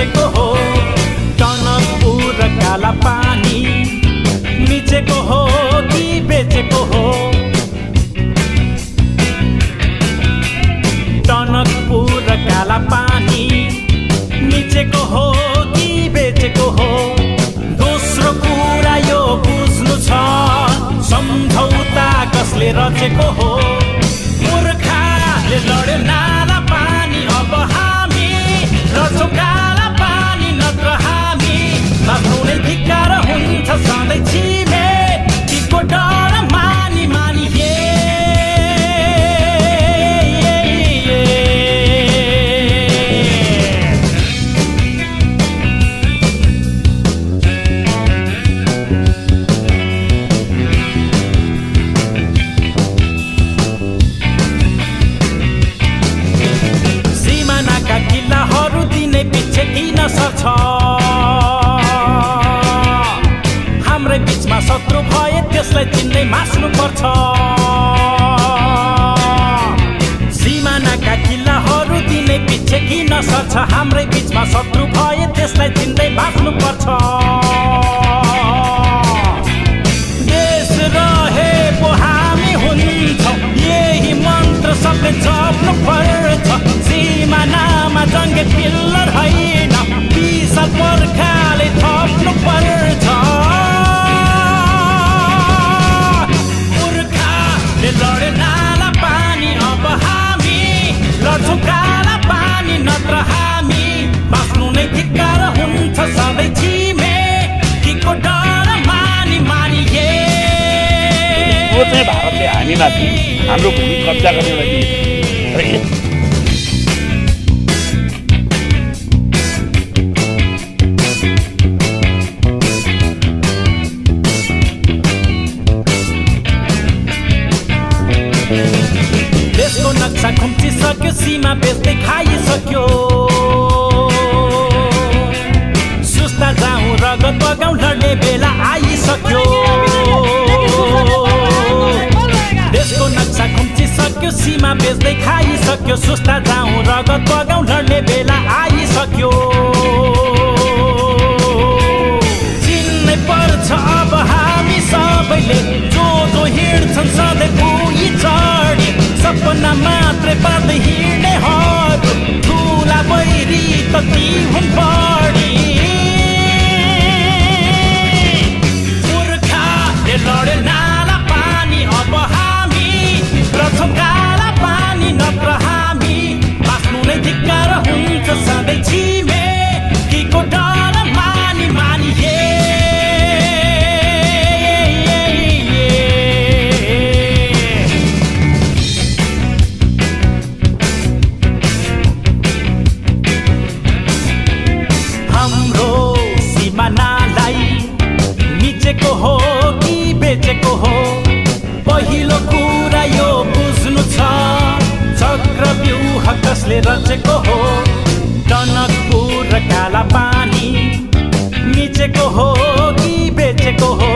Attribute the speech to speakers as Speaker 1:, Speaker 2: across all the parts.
Speaker 1: मिचेको हो टनकपुर र काला पानी मिचेको हो कि बेचेको हो टनकपुर र काला पानी मिचेको हो कि बेचेको हो दोस्रो कुरा यो बुझ्नु छ सम्झौता कसले रचेको हो मूर्खले लड्यो नाला पानी अब हामी लड्छौँ काला पानी नत्र हामी बाँच्नु नै धिक्कार हुन्छ सधैँ छिमेकीको डर मानी मानी सर्छ हाम्रै बीचमा शत्रु भए त्यसलाई चिन्दै मास्नु पर्छ सिमानाका किल्लाहरू दिनै पछि किन सर्छ हाम्रै बीचमा शत्रु भए त्यसलाई चिन्दै मास्नु पर्छ देश रहेको हामी हुन्छौँ यही मन्त्र सबले जप्नु पर्छ सिमानामा जङ्गे पिल्लर होइन विशाल पर्खाले थप्नु पर्छ मूर्खले लड्यो नाला पानी अब हामी लड्छौँ काला पानी नत्र हामी बाँच्नु नै धिक्कार हुन्छ सधैँ छिमेकीको डर मानी मानी
Speaker 2: यो चाहिँ भारतले हामीमाथि हाम्रो भूमि कब्जा गर्ने लागि
Speaker 1: देशको नक्सा खुम्चिसक्यो सीमा बेच्दै खाइसक्यो सुस्ता जाउँ रगत बगाउँ लड्ने बेला आइसक्यो देशको नक्सा खुम्चिसक्यो सीमा बेच्दै खाइसक्यो सुस्ता जाउँ रगत बगाउँ लड्ने बेला आइसक्यो चिन्नै पर्छ अब हामी सबैले जो हिँड्छन् सधैँ पुगी चढी सपना मात्रै पार्दै हिँड्नेहरू ठुला बैरी त ती हुन् बढी मूर्खले लड्यो नाला पानी अब हामी लड्छौँ काला पानी नत्र हामी बाँच्नु नै धिक्कार हुन्छ सधैँ छिमेकीको डर मानी मानी मिचेको हो कि बेचेको हो पहिलो कुरा यो बुझ्नु छ चक्रव्यूह कसले रचेको हो टनकपुर र काला पानी मिचेको हो कि बेचेको हो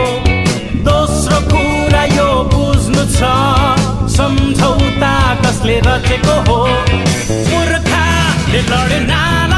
Speaker 1: दोस्रो कुरा यो बुझ्नु छ सम्झौता कसले रचेको हो मूर्खले लड्यो नाला